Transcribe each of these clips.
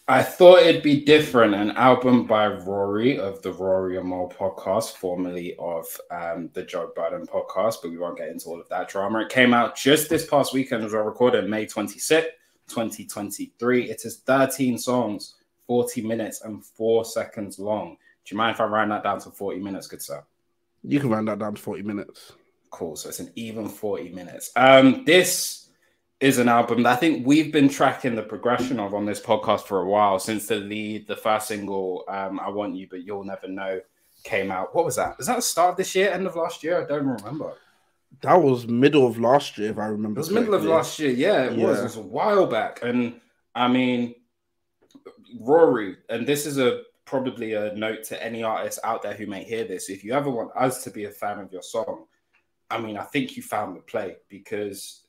I thought it'd be different. An album by Rory of the Rory and Mo podcast, formerly of the Joe Budden podcast, but we won't get into all of that drama. It came out just this past weekend as I recorded, May 26th, 2023. It is 13 songs, 40 minutes and 4 seconds long. Do you mind if I round that down to 40 minutes, good sir? You can round that down to 40 minutes. Cool. So it's an even 40 minutes. This is an album that I think we've been tracking the progression of on this podcast for a while, since the first single, I Want You, But You'll Never Know, came out. What was that? Was that the start of this year, end of last year? I don't remember. That was middle of last year, if I remember. It was middle of last year. Yeah, it was. It was a while back. And I mean, Rory, and this is probably a note to any artist out there who may hear this. If you ever want us to be a fan of your song, I mean, I think you found the play, because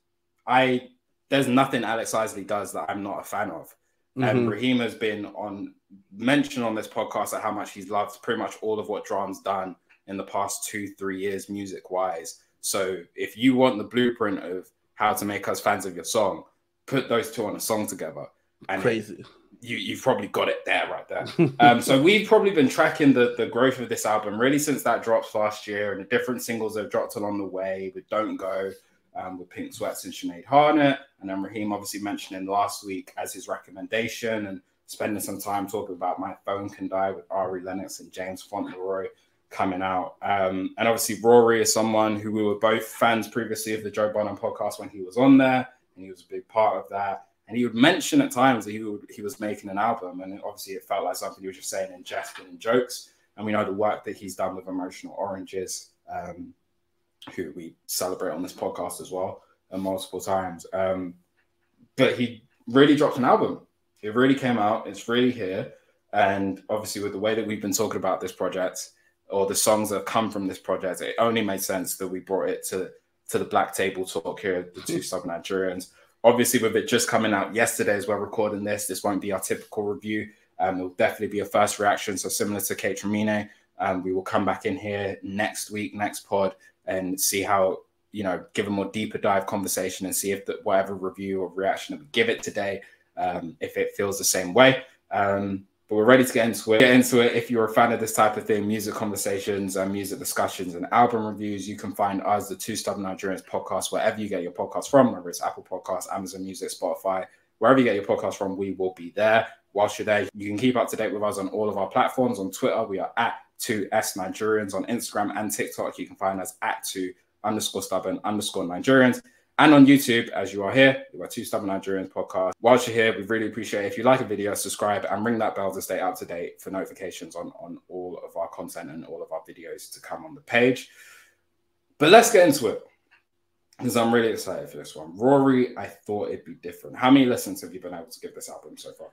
there's nothing Alex Isley does that I'm not a fan of. And Raheem has been mentioned on this podcast at how much he's loved pretty much all of what Dram's done in the past 2-3 years, music-wise. So if you want the blueprint of how to make us fans of your song, put those two on a song together. And crazy. You've probably got it there, right there. So we've probably been tracking the growth of this album really since that dropped last year, and the different singles that have dropped along the way with Don't Go, with Pink Sweats and Sinead Harnett, and then Raheem obviously mentioning last week as his recommendation, and spending some time talking about My Phone Can Die with Ari Lennox and James Fauntleroy coming out. And obviously Rory is someone who we were both fans previously of the Joe Budden podcast when he was on there, and he was a big part of that. And he would mention at times that he was making an album, and obviously it felt like something he was just saying in jest and in jokes. And we know the work that he's done with Emotional Oranges, who we celebrate on this podcast as well, multiple times. But he really dropped an album. It really came out. It's really here. And obviously with the way that we've been talking about this project, or the songs that have come from this project, it only made sense that we brought it to the Black Table Talk here, the Two Stubborn Nigerians. Obviously, with it just coming out yesterday as we're recording this won't be our typical review. It will definitely be a first reaction. So similar to Kate Tremine, we will come back in here next week, next pod, and see how, give a more deeper dive conversation and see if whatever review or reaction that we give it today, if it feels the same way. But we're ready to get into it. If you're a fan of this type of thing, music conversations and music discussions and album reviews, you can find us, the Two Stubborn Nigerians podcast, wherever you get your podcast from, whether it's Apple Podcasts, Amazon Music, Spotify, wherever you get your podcast from, we will be there. Whilst you're there, you can keep up to date with us on all of our platforms. On Twitter, we are at 2S Nigerians. On Instagram and TikTok, you can find us at 2_stubborn_Nigerians. And on YouTube, as you are here, we are Two Stubborn Nigerians podcast. Whilst you're here, we really appreciate it if you like a video, subscribe and ring that bell to stay up to date for notifications on all of our content and all of our videos to come on the page. But let's get into it, because I'm really excited for this one. Rory, I thought it'd be different. How many listens have you been able to give this album so far?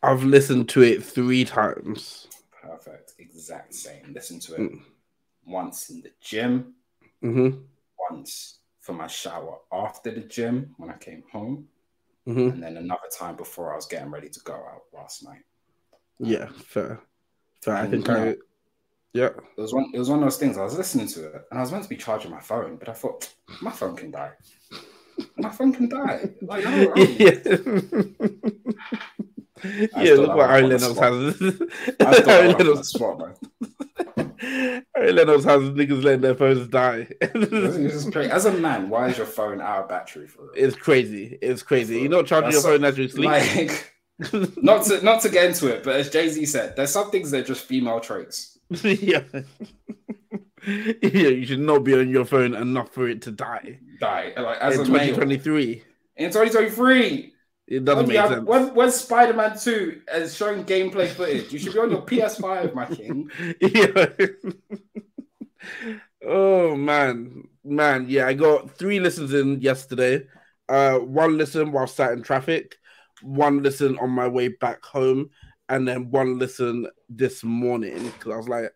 I've listened to it 3 times. Perfect. Exact same. Listen to it once in the gym, once for my shower after the gym when I came home, and then another time before I was getting ready to go out last night. Yeah, fair. I think it was one of those things. I was listening to it and I was meant to be charging my phone, but I thought my phone can die. My phone can die. Like, look what Ari Lennox has. Ari Lennox has niggas letting their phones die. As a man, why is your phone out of battery for it? It's crazy. You're not charging your phone as you sleep. Like, not to get into it, but as Jay-Z said, there's some things that are just female traits. Yeah, you should not be on your phone enough for it to die. Like, as in 2023. In 2023. It doesn't make sense. When Spider-Man 2 is showing gameplay footage, you should be on your PS5, my king. Yeah. Oh, man. Yeah, I got 3 listens in yesterday. 1 listen while sat in traffic, 1 listen on my way back home, and then 1 listen this morning, because I was like,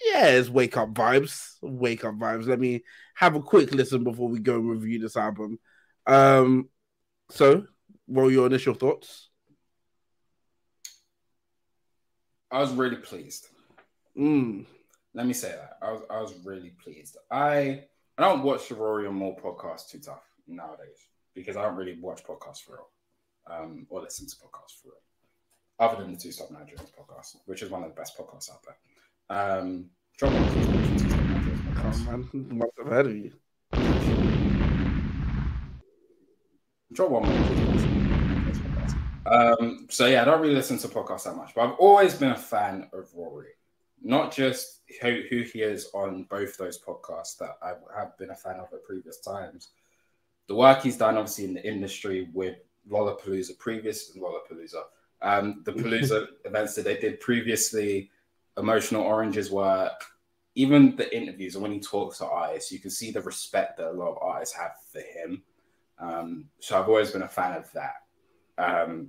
yeah, it's wake up vibes. Let me have a quick listen before we go and review this album. So, what were your initial thoughts? I was really pleased. Let me say that. I was really pleased. I don't watch the Rory and Mo podcast too tough nowadays, because I don't really watch podcasts for real, or listen to podcasts for real. other than the Two Stubborn Nigerians podcast, which is one of the best podcasts out there. Drop one, please, Two Stubborn Nigerians podcast. Come on, I've heard of you. Drop one more, please. So yeah, I don't really listen to podcasts that much, but I've always been a fan of Rory. Not just who he is on both those podcasts that I have been a fan of at previous times. The work he's done, obviously, in the industry with Lollapalooza, the Palooza events that they did previously, Emotional Orange's work, even the interviews, and when he talks to artists, you can see the respect that a lot of artists have for him. So I've always been a fan of that.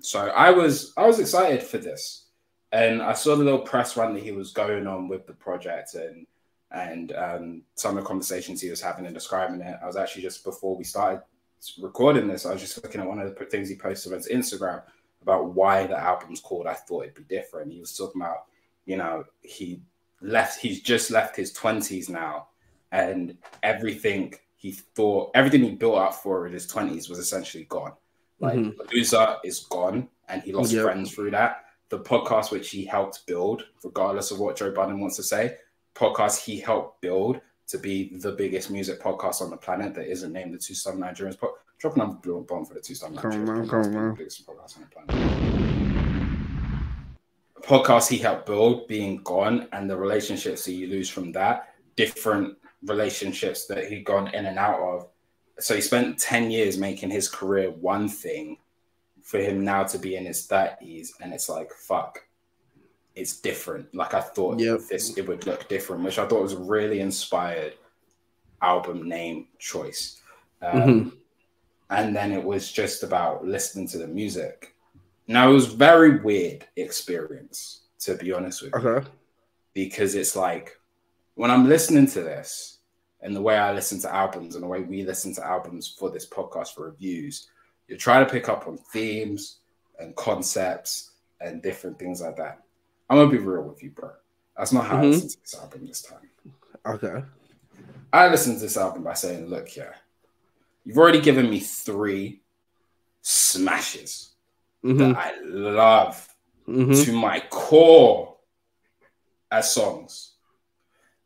So I was excited for this. And I saw the little press run that he was going on with the project and some of the conversations he was having and describing it. I was actually, just before we started recording this, I was just looking at one of the things he posted on his Instagram about why the album's called I Thought It'd Be Different. He was talking about, he's just left his 20s now, and everything he built up for in his 20s was essentially gone. Like, Palooza is gone, and he lost friends through that. The podcast which he helped build, regardless of what Joe Budden wants to say, podcast he helped build to be the biggest music podcast on the planet that isn't named the Two Stubborn Nigerians. Drop another bomb for the Two Stubborn Nigerians. Come on. Biggest podcast on the planet. The podcast he helped build being gone, and the relationships that you lose from that, different relationships that he'd gone in and out of. So he spent 10 years making his career one thing, for him now to be in his 30s, and it's like, fuck, it's different. Like, I thought it would look different, which I thought was a really inspired album name choice. And then it was just about listening to the music. Now, it was a very weird experience, to be honest with you, because it's like, when I'm listening to this, and the way I listen to albums and the way we listen to albums for this podcast for reviews, you're trying to pick up on themes and concepts and different things like that. I'm going to be real with you, bro. That's not how I listened to this album this time. Okay. I listened to this album by saying, look, you've already given me 3 smashes that I love to my core as songs.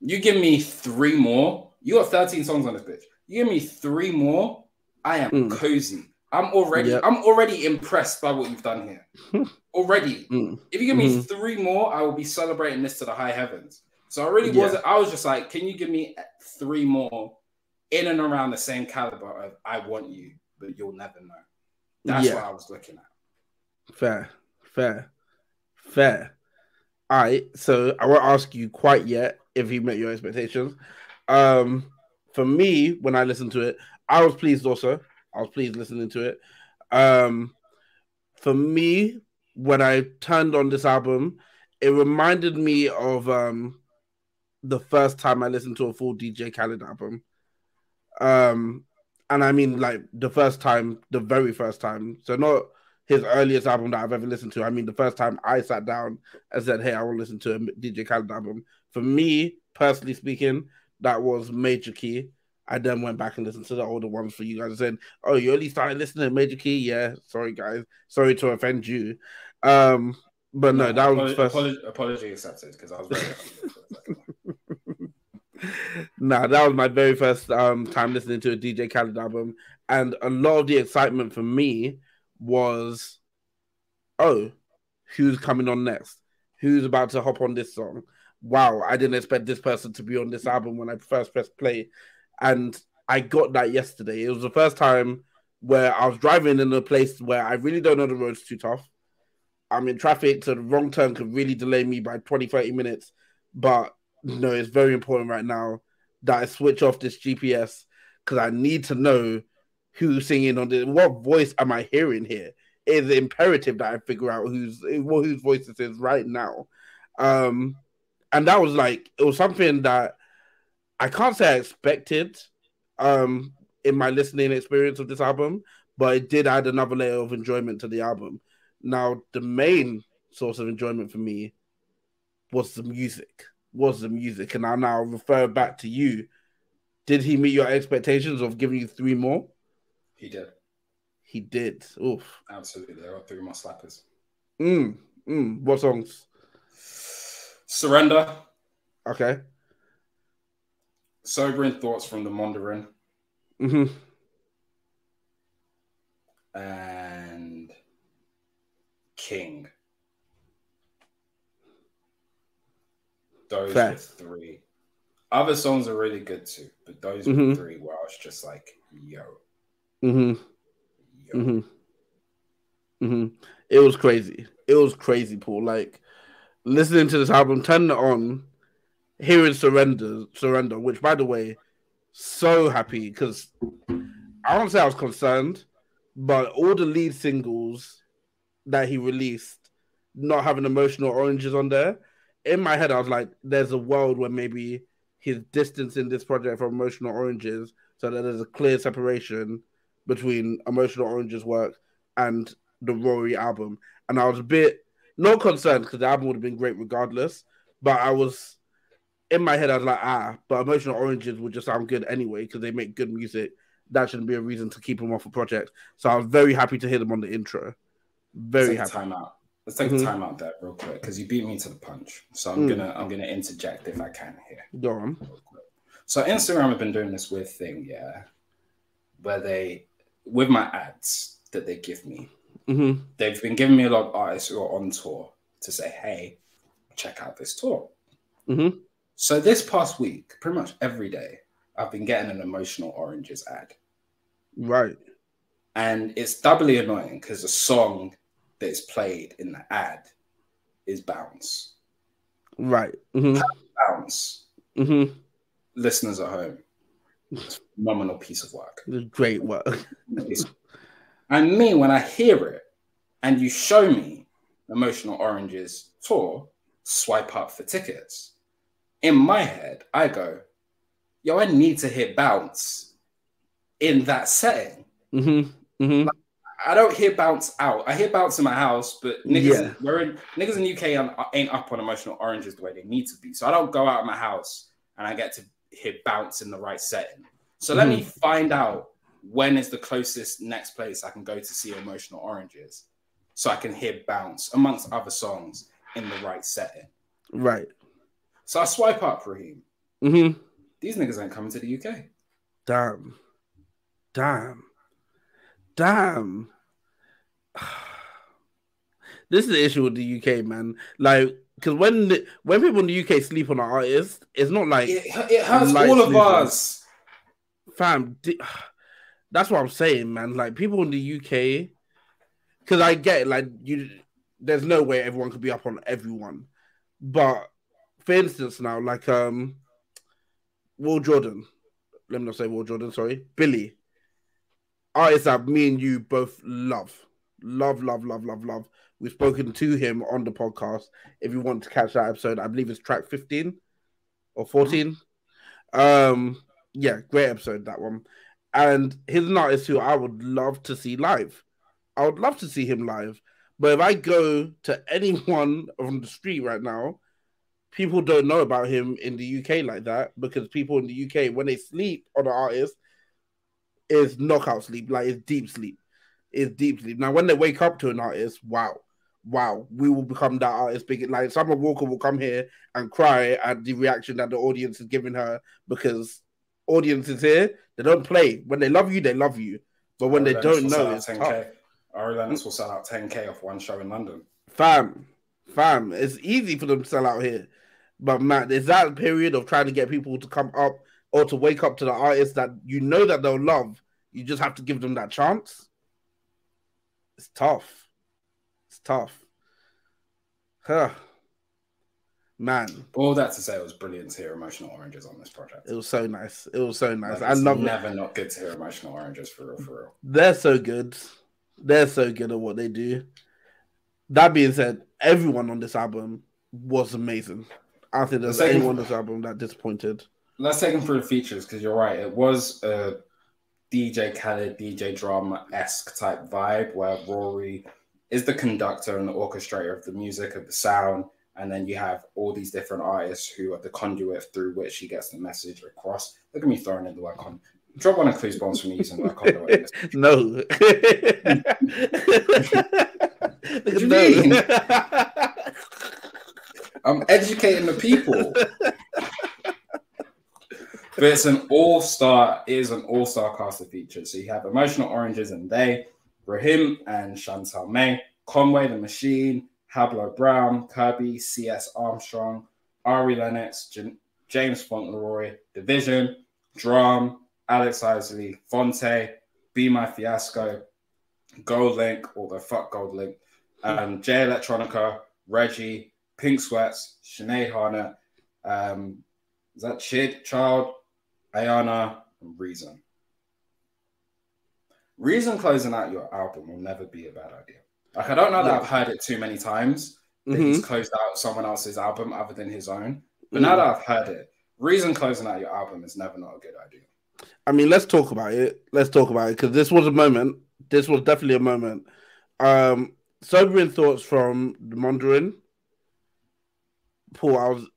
You give me 3 more. You got 13 songs on this bitch. You give me 3 more. I am cozy. I'm already impressed by what you've done here. Already. If you give me 3 more, I will be celebrating this to the high heavens. So I really wasn't. I was just like, can you give me 3 more in and around the same caliber of I want you, but you'll never know. That's what I was looking at. Fair. All right. So I won't ask you quite yet if he met your expectations. For me, when I listened to it, I was pleased also. I was pleased listening to it. For me, when I turned on this album, it reminded me of the first time I listened to a full DJ Khaled album. And I mean, like, the very first time. So not his earliest album that I've ever listened to. I mean, the first time I sat down and said, hey, I want to listen to a DJ Khaled album. For me, personally speaking, that was Major Key. I then went back and listened to the older ones for you guys and said, oh, you only started listening to Major Key? Yeah, sorry, guys. Sorry to offend you. But no, that was first. Apology accepted, because I was very Nah, that was my very first time listening to a DJ Khaled album. And a lot of the excitement for me was, oh, who's coming on next? Who's about to hop on this song? Wow, I didn't expect this person to be on this album when I first pressed play. And I got that yesterday. It was the first time where I was driving in a place where I really don't know the roads too tough. I'm in traffic, so the wrong turn could really delay me by 20, 30 minutes. But no, it's very important right now that I switch off this GPS, because I need to know who's singing on this. What voice am I hearing here? It is imperative that I figure out whose voice this is right now. And that was like, it was something that I can't say I expected in my listening experience of this album, but it did add another layer of enjoyment to the album. Now, the main source of enjoyment for me was the music. And I'll now refer back to you. Did he meet your expectations of giving you 3 more? He did. He did. Oof. Absolutely. There are 3 more slappers. What songs? Surrender. Okay. Sobering Thoughts from the Mandarin. And King. Those were three. Other songs are really good too, but those were three where I was just like, yo. It was crazy. It was crazy, Paul. Like, listening to this album, turning it on, hearing Surrender, which, by the way, so happy because I don't say I was concerned, but all the lead singles that he released, not having Emotional Oranges on there, in my head, I was like, there's a world where maybe he's distancing this project from Emotional Oranges so that there's a clear separation between Emotional Oranges work and the Rory album. And I was a bit not concerned because the album would have been great regardless, but I was in my head, I was like, but Emotional Oranges would just sound good anyway because they make good music. That shouldn't be a reason to keep them off a project. So I was very happy to hear them on the intro. Very happy. Let's take a time out there real quick because you beat me to the punch. So I'm gonna interject if I can here. Go on. So Instagram have been doing this weird thing, where they, with my ads that they give me, they've been giving me a lot of artists who are on tour to say, hey, check out this tour. So this past week, pretty much every day, I've been getting an Emotional Oranges ad. Right. And it's doubly annoying because the song that is played in the ad is Bounce. Right. Bounce. Listeners at home, it's a phenomenal piece of work. Great work. And me, when I hear it and you show me Emotional Oranges tour, swipe up for tickets, in my head, I go, yo, I need to hear Bounce in that setting. Like, I don't hear Bounce out. I hear Bounce in my house, but niggas in UK ain't up on Emotional Oranges the way they need to be. So I don't go out of my house and I get to hear Bounce in the right setting. So let me find out when is the closest next place I can go to see Emotional Oranges so I can hear Bounce amongst other songs in the right setting. Right. So I swipe up, Raheem. These niggas ain't coming to the UK. Damn. This is the issue with the UK, man. Like, because when people in the UK sleep on an artist, it's not like it hurts all of us. Fam, that's what I'm saying, man. Like, people in the UK, because I get it, like, there's no way everyone could be up on everyone. But for instance, now, like Will Jordan, let me not say Will Jordan, sorry, Billy, artists that me and you both love. We've spoken to him on the podcast. If you want to catch that episode, I believe it's track 15 or 14. Yeah, great episode, that one. And he's an artist who I would love to see live. I would love to see him live. But if I go to anyone on the street right now, people don't know about him in the UK like that because people in the UK, when they sleep on an artist, is knockout sleep, like it's deep sleep. It's deep sleep. Now, when they wake up to an artist, wow, we will become that artist. Big, like Summer Walker will come here and cry at the reaction that the audience is giving her because audiences here, they don't play. When they love you, they love you. But when they don't know, it's tough. Ari Lennox will sell out 10K off one show in London. Fam, it's easy for them to sell out here. But man, there's that period of trying to get people to come up or to wake up to the artists that you know that they'll love. You just have to give them that chance. It's tough. Huh. Man. All that to say, it was brilliant to hear Emotional Oranges on this project. It was so nice. Like, I love it. Never not good to hear Emotional Oranges for real. They're so good. They're so good at what they do. That being said, everyone on this album was amazing. I don't think there's anyone on this album that disappointed. Let's take them through the features because you're right. It was a DJ Khaled, DJ Drama-esque type vibe where Rory is the conductor and the orchestrator of the music, of the sound, and then you have all these different artists who are the conduit through which he gets the message across. Look at me throwing in the word conduit. Drop one of Clues Bombs for me using the word conduit. No. What do you mean? I'm educating the people. But it's an all-star. It is an all-star cast of features. So you have Emotional Oranges and They, Raheem and Chantal May, Conway the Machine, Hablo Brown, Kirby, C.S. Armstrong, Ari Lennox, James Fauntleroy, Division, Drum, Alex Isley, Fonte, Be My Fiasco, Gold Link, although fuck Gold Link, J Electronica, Reggie, Pink Sweats, Sinead Harnett, is that Chid, Child, Ayana, and Reason. Reason closing out your album will never be a bad idea. Like, I don't know that I've heard it too many times that he's closed out someone else's album other than his own. But now that I've heard it, Reason closing out your album is never not a good idea. I mean, let's talk about it. Because this was a moment. This was definitely a moment. Sobering thoughts from the Mandarin. Paul, I was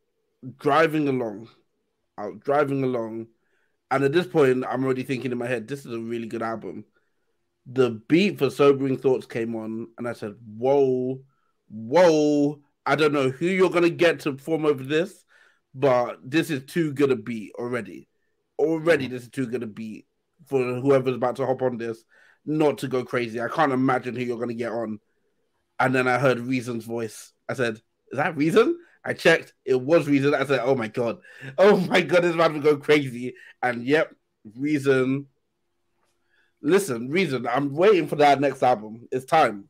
driving along. And at this point, I'm already thinking in my head, this is a really good album. The beat for Sobering Thoughts came on, and I said, whoa, I don't know who you're going to get to perform over this, but this is too good a beat already. This is too good a beat for whoever's about to hop on this not to go crazy. I can't imagine who you're going to get on. And then I heard Reason's voice. I said, is that Reason? I checked. It was Reason. I said, oh my God, this man will go crazy. And yep, Reason. Listen, Reason, I'm waiting for that next album. It's time.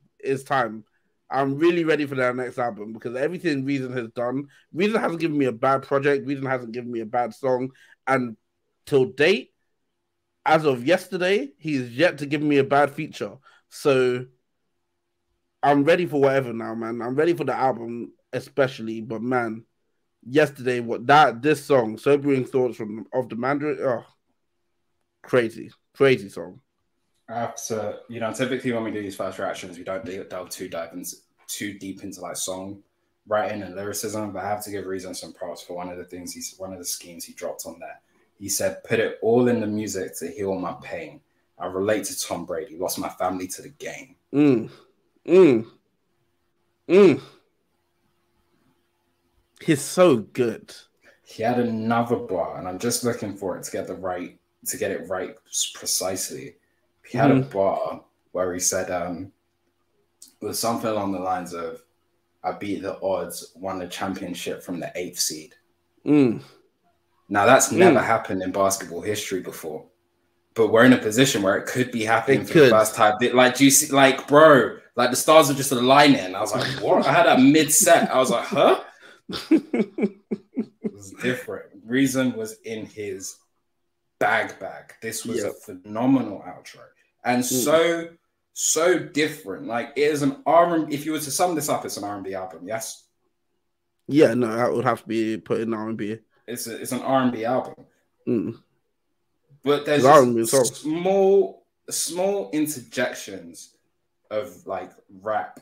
I'm really ready for that next album because everything Reason has done, Reason hasn't given me a bad project. Reason hasn't given me a bad song. And till date, as of yesterday, he's yet to give me a bad feature. So I'm ready for whatever now, man. I'm ready for the album, especially. But man, yesterday, this song, Sobering Thoughts of the Mandarin, crazy song. So, typically when we do these first reactions, we don't delve too deep into like song writing and lyricism. But I have to give Reason some props for one of the schemes he dropped on there. He said, "Put it all in the music to heal my pain. I relate to Tom Brady. Lost my family to the game." He's so good. He had another bar, and I'm just looking for it to get it right precisely. He had a bar where he said, it was something along the lines of, "I beat the odds, won the championship from the 8th seed." Now that's never happened in basketball history before, but we're in a position where it could be happening for the first time. Like, do you see, like, bro, like the stars are just aligning. I was like, what? I had that mid-set. I was like, huh? It was different. Reason was in his bag. This was a phenomenal outro. And so different. Like, it is an R&B. If you were to sum this up, it's an R&B album, yes? Yeah, no, that would have to be put in R&B. It's an R&B album. But there's small interjections of like rap,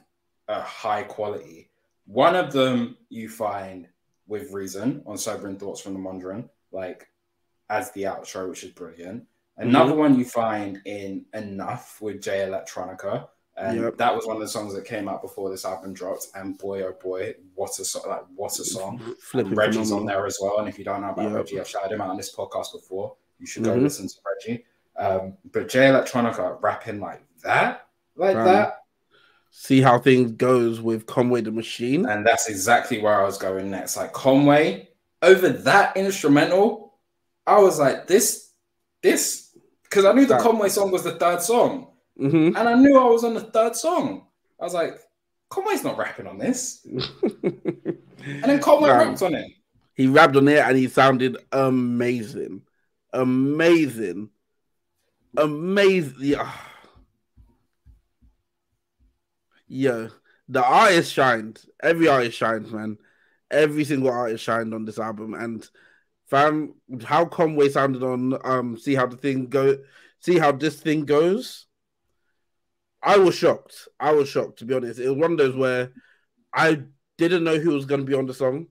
high quality. One of them you find with Reason on Sobering Thoughts from the Mandarin, like as the outro, which is brilliant. Another one you find in Enough with J Electronica. And that was one of the songs that came out before this album dropped. And boy, oh boy, what a song. And Reggie's on there as well. And if you don't know about Reggie, I've shouted him out on this podcast before. You should go listen to Reggie. But J Electronica rapping like that. See how things goes with Conway the Machine. And that's exactly where I was going next. Like, Conway, over that instrumental, I was like, this, because I knew the Conway song was the third song. And I knew I was on the third song. I was like, Conway's not rapping on this. And then Conway rapped on it. He rapped on it and he sounded amazing. Yeah, the artist shined. Every artist shined, man. Every single artist shined on this album. And fam, how Conway sounded on See How This Thing Goes. I was shocked, to be honest. It was one of those where I didn't know who was going to be on the song.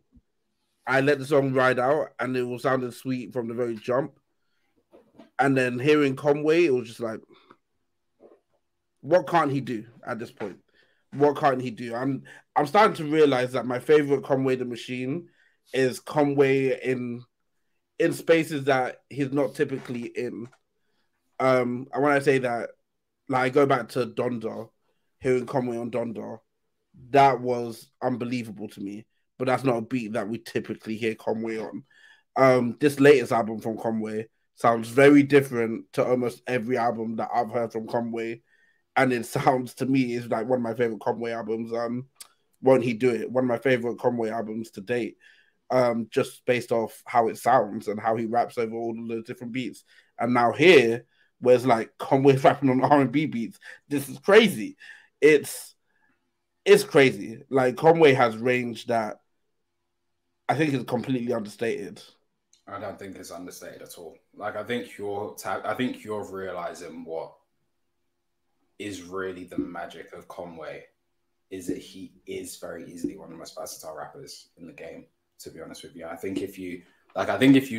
I let the song ride out, and it was sounded sweet from the very jump. And then hearing Conway, it was just like, what can't he do at this point? What can't he do? I'm starting to realize that my favorite Conway the Machine is Conway in spaces that he's not typically in. And when I say that, like I go back to Donda, hearing Conway on Donda, that was unbelievable to me. But that's not a beat that we typically hear Conway on. This latest album from Conway sounds very different to almost every album that I've heard from Conway, and it sounds to me is like one of my favorite Conway albums. Won't He Do It? One of my favorite Conway albums to date. Just based off how it sounds and how he raps over all the different beats. And now here, where it's like Conway rapping on R&B beats, this is crazy. It's crazy. Like Conway has range that I think is completely understated. I don't think it's understated at all. Like I think you're realizing what is really the magic of Conway is that he is very easily one of the most versatile rappers in the game. To be honest with you, I think if you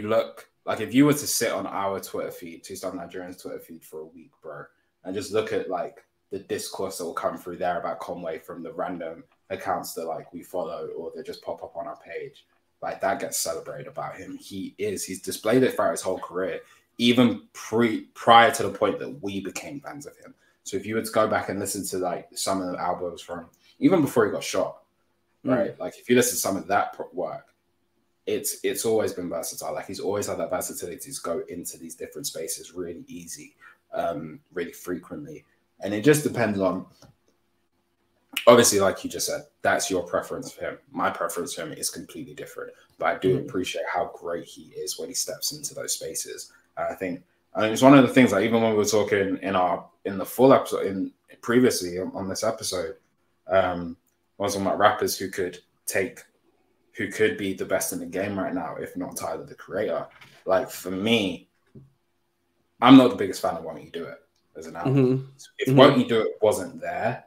look, like if you were to sit on our Twitter feed, Two Stubborn Nigerians Twitter feed for a week, bro, and just look at like the discourse that will come through there about Conway from the random accounts that like we follow or they just pop up on our page, like that gets celebrated about him. He's displayed it throughout his whole career, even prior to the point that we became fans of him. So if you were to go back and listen to like some of the albums from even before he got shot, right? Like if you listen to some of that work, it's always been versatile. Like he's always had that versatility to go into these different spaces really easy, really frequently. And it just depends on, obviously, like you just said, that's your preference for him. My preference for him is completely different. But I do appreciate how great he is when he steps into those spaces. And I think it's one of the things, like even when we were talking in the full episode, previously on this episode, I was talking about rappers who could be the best in the game right now, if not Tyler, the Creator. Like for me, I'm not the biggest fan of Won't You Do It as an album. If Won't You Do It wasn't there,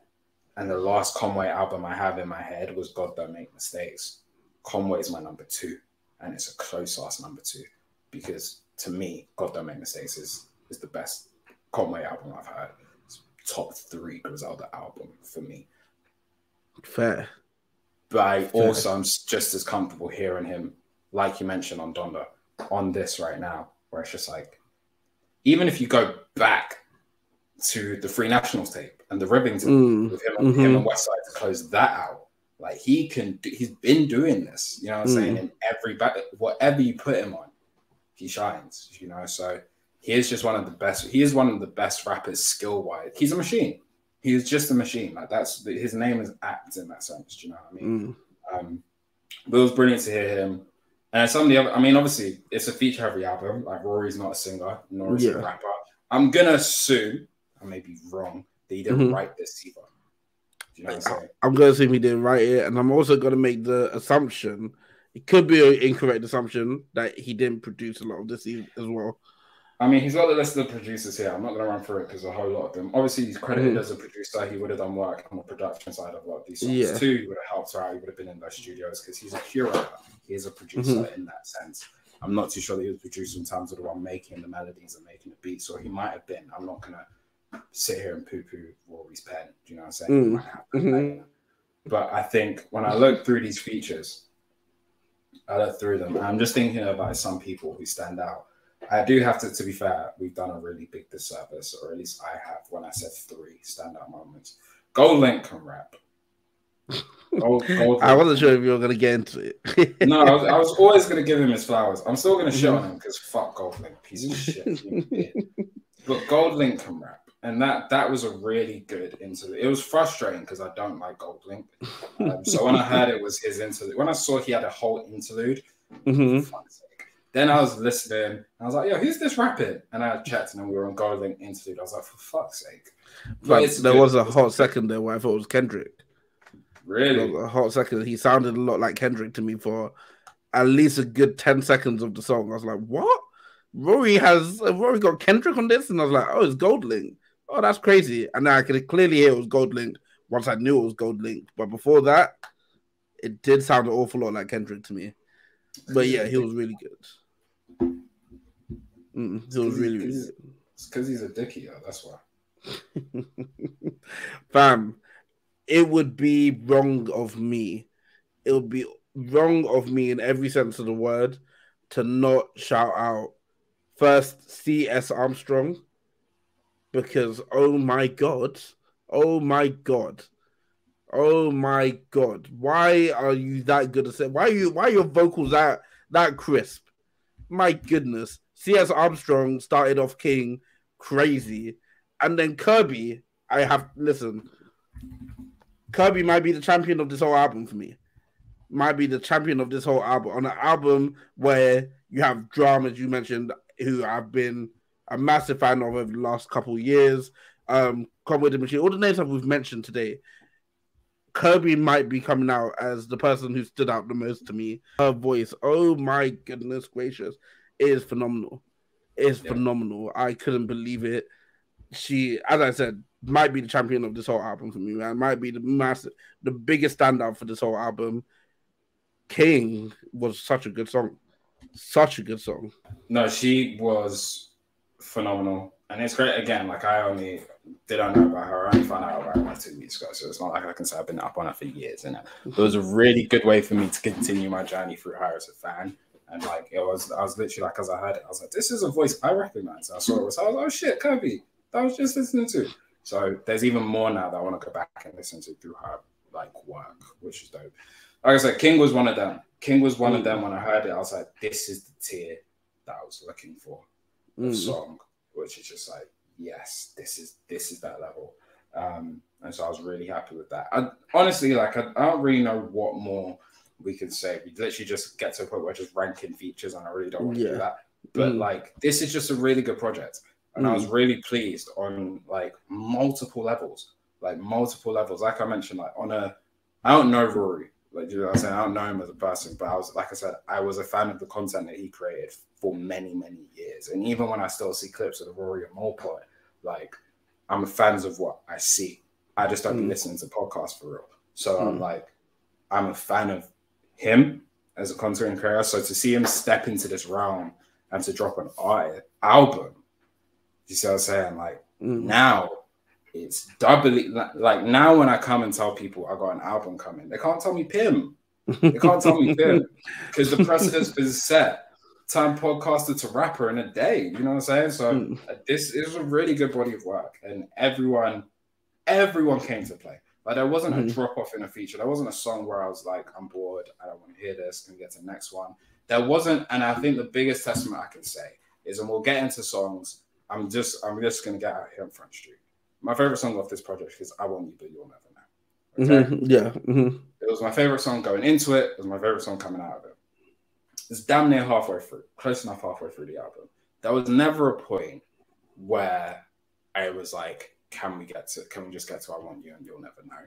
and the last Conway album I have in my head was God Don't Make Mistakes, Conway's my number 2, and it's a close ass number 2 because to me, God Don't Make Mistakes is the best Conway album I've heard. It's top 3 Griselda album for me. Fair. But I'm just as comfortable hearing him, like you mentioned on Donda, on this right now, where it's just like, even if you go back to the Free Nationals tape and the Rivington with him and Westside to close that out, like he's been doing this, you know what I'm saying? In every whatever you put him on, he shines, you know. So he is just one of the best. He is one of the best rappers skill wise. He's a machine. He is just a machine. Like his name is apt in that sense. Do you know what I mean? But it was brilliant to hear him. And some of the other, I mean, obviously it's a feature heavy album. Like Rory's not a singer, nor is he a rapper. I'm gonna assume, I may be wrong, that he didn't write this either. Do you know what I'm saying? I'm gonna assume he didn't write it, and I'm also gonna make the assumption, it could be an incorrect assumption, that he didn't produce a lot of this as well. I mean, he's got the list of the producers here. I'm not going to run through it because a whole lot of them. Obviously, he's credited as a producer. He would have done work on the production side of a lot of these songs too. He would have helped out. He would have been in those studios because he's a curator. He is a producer in that sense. I'm not too sure that he was producer in terms of the one making the melodies and making the beats, or he might have been. I'm not going to sit here and poo-poo Rory's pen. Do you know what I'm saying? He might have but I think when I look through these features, I look through them, and I'm just thinking about some people who stand out. I do have to be fair, we've done a really big disservice, or at least I have, when I said 3 standout moments. GoldLink can rap. I wasn't sure if you were going to get into it. No, I was always going to give him his flowers. I'm still going to shit on him because fuck GoldLink, piece of shit. But GoldLink can rap. And that was a really good interlude. It was frustrating because I don't like GoldLink. So when I heard it was his interlude, when I saw he had a whole interlude, for fuck's sake. Then I was listening, and I was like, yo, who's this rapping? And I checked, and then we were on GoldLink interlude. I was like, for fuck's sake. But there was a hot second there where I thought it was Kendrick. Really? A hot second. He sounded a lot like Kendrick to me for at least a good 10 seconds of the song. I was like, what? Rory got Kendrick on this? And I was like, oh, it's GoldLink. Oh, that's crazy. And then I could clearly hear it was GoldLink once I knew it was GoldLink. But before that, it did sound an awful lot like Kendrick to me. But yeah, he was really good. He was really good. It's because he's a dickie, though. That's why. Fam, it would be wrong of me. It would be wrong of me in every sense of the word to not shout out first C.S. Armstrong, because oh my god, oh my god, oh my god, why are you that good at it? Why are your vocals that crisp? My goodness. C.S. Armstrong started off King crazy. And then Kirby, Kirby might be the champion of this whole album for me. Might be the champion of this whole album. On an album where you have dramas you mentioned, who I've been a massive fan of over the last couple of years. Conway the Machine, all the names that we've mentioned today. Kirby might be coming out as the person who stood out the most to me. Her voice, oh my goodness gracious, it is phenomenal. It's phenomenal. I couldn't believe it. She, as I said, might be the champion of this whole album for me, man. Might be the biggest standout for this whole album. King was such a good song. Such a good song. No, she was phenomenal. And it's great, again, like I didn't know about her. I only found out about her like 2 weeks ago. So it's not like I can say I've been up on her for years. And it was a really good way for me to continue my journey through her as a fan. And like I was literally like, as I heard it, I was like, this is a voice I recognize. I saw it, so I was like, oh shit, Kirby, that I was just listening to. So there's even more now that I want to go back and listen to through her like work, which is dope. Like I said, King was one of them. King was one of them. When I heard it, I was like, this is the tier that I was looking for. The song, which is just like, yes, this is that level. And so I was really happy with that. Honestly, I don't really know what more we can say. We literally just get to a point where just ranking features, and I really don't want to do that. But like, this is just a really good project. And I was really pleased on like multiple levels. Like I mentioned, like I don't know Rory. Like, you know what I'm saying? I don't know him as a person, but I was a fan of the content that he created for many, many years. And even when I still see clips of the Rory and Mole part, like, I'm a fan of what I see. I just don't be listening to podcasts for real. So I'm a fan of him as a content creator. So to see him step into this realm and to drop an album, you see what I'm saying? Like, now it's doubly, like now when I come and tell people I got an album coming, they can't tell me Pim. They can't tell me Pim because the precedent's been set. Time podcaster to rapper in a day. You know what I'm saying? So this is a really good body of work, and everyone came to play. Like, there wasn't a drop off in a feature. There wasn't a song where I was like, I'm bored, I don't want to hear this, can we get to the next one? There wasn't, and I think the biggest testament I can say is, and we'll get into songs, I'm just gonna get out here on Front Street. My favorite song off this project is I Want You, But You'll Never Know. Okay? It was my favorite song going into it. It was my favorite song coming out of it. It's damn near halfway through, close enough halfway through the album. There was never a point where I was like, can we just get to I Want You and You'll Never Know?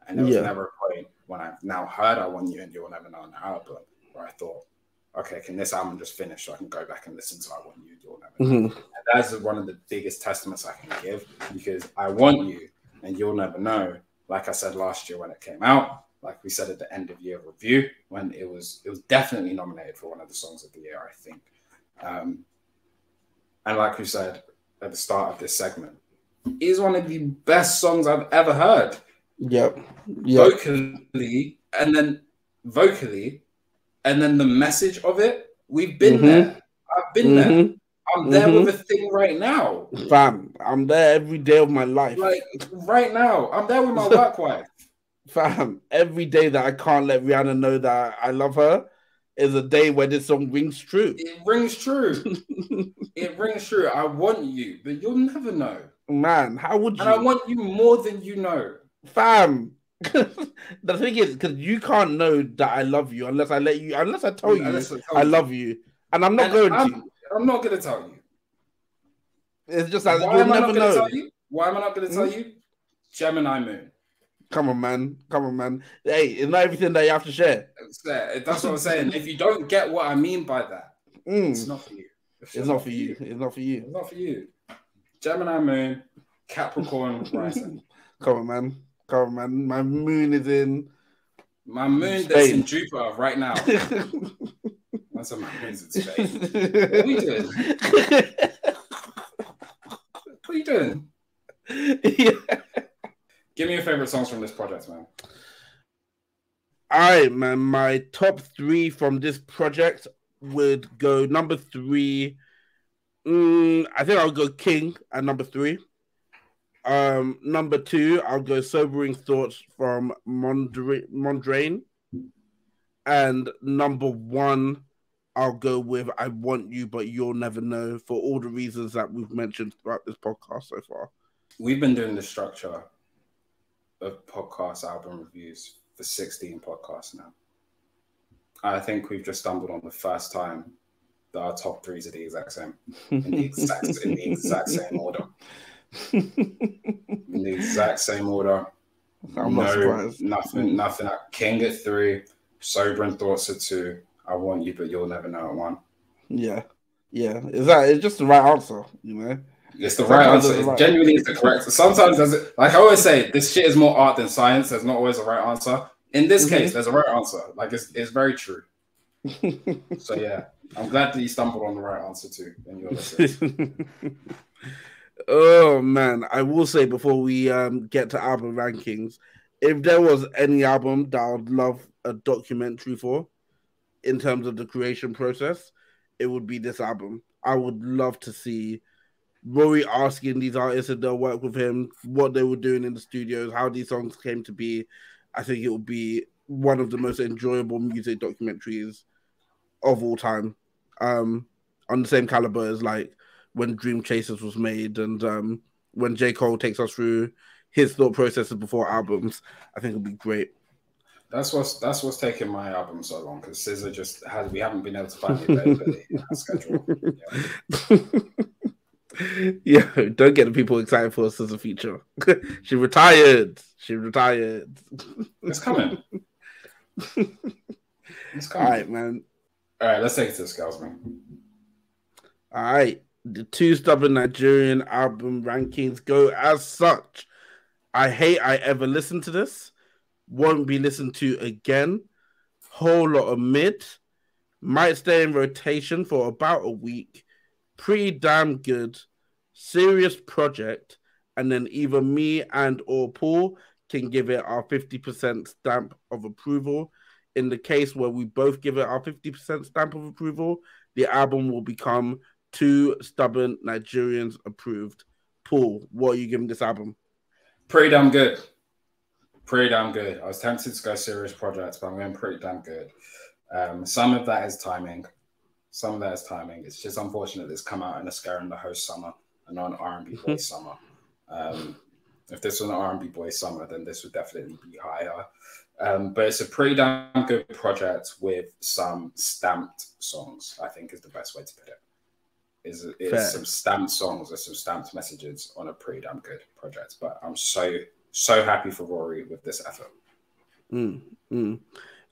And there was never a point when I've now heard I Want You and You'll Never Know on the album where I thought, okay, can this album just finish so I can go back and listen to I Want You and You'll Never Know? And that's one of the biggest testaments I can give, because I Want You and You'll Never Know, like I said last year when it came out, like we said at the end of year review, when it was definitely nominated for one of the songs of the year, I think. And like we said at the start of this segment, it is one of the best songs I've ever heard. Yep. Vocally, and then the message of it, we've been there. I've been there. I'm there with a thing right now. Fam, I'm there every day of my life. Like, right now, I'm there with my work wife. Fam, every day that I can't let Rihanna know that I love her is a day where this song rings true. It rings true. It rings true. I want you, but you'll never know. Man, how would you? And I want you more than you know. Fam. The thing is, because you can't know that I love you unless I tell you I love you. And I'm not going to. I'm not going to tell you. It's just that you'll never know. Why am I not going to tell you? Gemini Moon. Come on, man. Hey, it's not everything that you have to share. That's what I'm saying. If you don't get what I mean by that, it's not for you. It's not for you. It's not for you. Gemini Moon, Capricorn Rising. Come on, man. My moon is in. My moon Spain. That's in Jupiter right now. That's what my moon's in Spain. What are you doing? What are you doing? Give me your favorite songs from this project, man. All right, man. My top 3 from this project would go number 3. I think I'll go King at number 3. Number 2, I'll go Sobering Thoughts from Mondrain. And number 1, I'll go with I Want You, But You'll Never Know, for all the reasons that we've mentioned throughout this podcast so far. We've been doing the structure of podcast album reviews for 16 podcasts now. I think we've just stumbled on the first time that our top 3s are the exact same. In the exact same order. In the exact same order. I'm not surprised. Nothing. King at 3, Sobering Thoughts at 2, I Want You, But You'll Never Know at 1. Yeah. It's just the right answer, you know? It's the right answer. It genuinely is the correct. Sometimes, like I always say, this shit is more art than science. There's not always a right answer. In this case, there's a right answer. Like, it's very true. So, yeah, I'm glad that you stumbled on the right answer too. In your list. Oh, man. I will say before we get to album rankings, if there was any album that I would love a documentary for in terms of the creation process, it would be this album. I would love to see Rory asking these artists if they'll work with him, what they were doing in the studios, how these songs came to be. I think it would be one of the most enjoyable music documentaries of all time. On the same caliber as like when Dream Chasers was made and when J. Cole takes us through his thought processes before albums. I think it'd be great. That's what's taking my album so long, because SZA we haven't been able to find the availability in our schedule. Yeah, don't get the people excited for us as a feature. She retired. It's coming. All right, man. All right, let's take it to the scales, man. All right. The Two Stubborn Nigerian album rankings go as such. I hate I ever listened to this. Won't be listened to again. Whole lot of mid. Might stay in rotation for about a week. Pretty damn good. Serious project. And then either me and or Paul can give it our 50% stamp of approval. In the case where we both give it our 50% stamp of approval, the album will become Two Stubborn Nigerians approved. Paul, what are you giving this album? Pretty damn good. I was tempted to go serious projects, but I'm going pretty damn good. Some of that is timing. It's just unfortunate it's come out in a Scare and the Host summer and not an R&B boy summer. If this was an R&B boy summer, then this would definitely be higher. But it's a pretty damn good project with some stamped songs, I think is the best way to put it. It's some stamped songs or some stamped messages on a pretty damn good project. But I'm so happy for Rory with this effort. I'm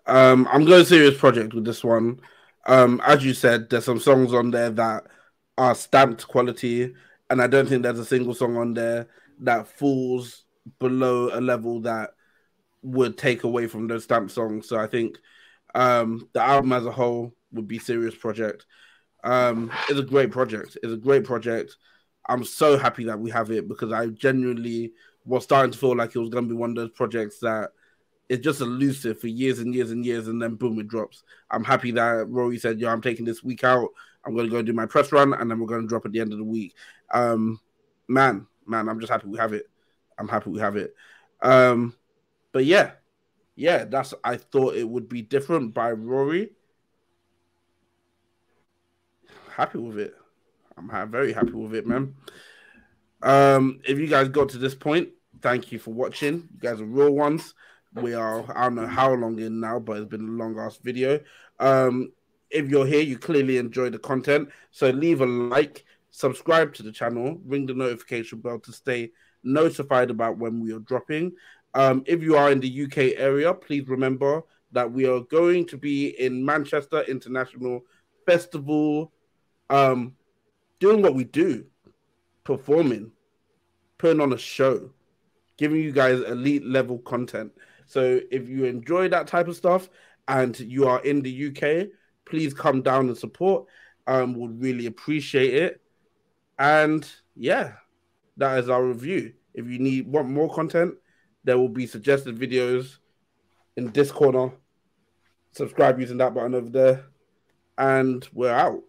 going serious project with this one. As you said, there's some songs on there that are stamped quality, and I don't think there's a single song on there that falls below a level that would take away from those stamped songs. So I think the album as a whole would be serious project. It's a great project. I'm so happy that we have it, because I genuinely was starting to feel like it was going to be one of those projects that is just elusive for years and years and years, and then boom, it drops. I'm happy that Rory said, I'm taking this week out. I'm going to go do my press run, and then we're going to drop at the end of the week. Man, I'm just happy we have it. But yeah, I thought it would be different by Rory. Happy with it. I'm very happy with it, man. If you guys got to this point, thank you for watching. You guys are real ones. We are, I don't know how long in now, but it's been a long ass video. If you're here, you clearly enjoy the content. So leave a like, subscribe to the channel, ring the notification bell to stay notified about when we are dropping. If you are in the UK area, please remember that we are going to be in Manchester International Festival, doing what we do, performing, putting on a show, giving you guys elite level content. So if you enjoy that type of stuff and you are in the UK, please come down and support. Would really appreciate it. And yeah, that is our review. If you want more content, There will be suggested videos in this corner. Subscribe using that button over there. And we're out.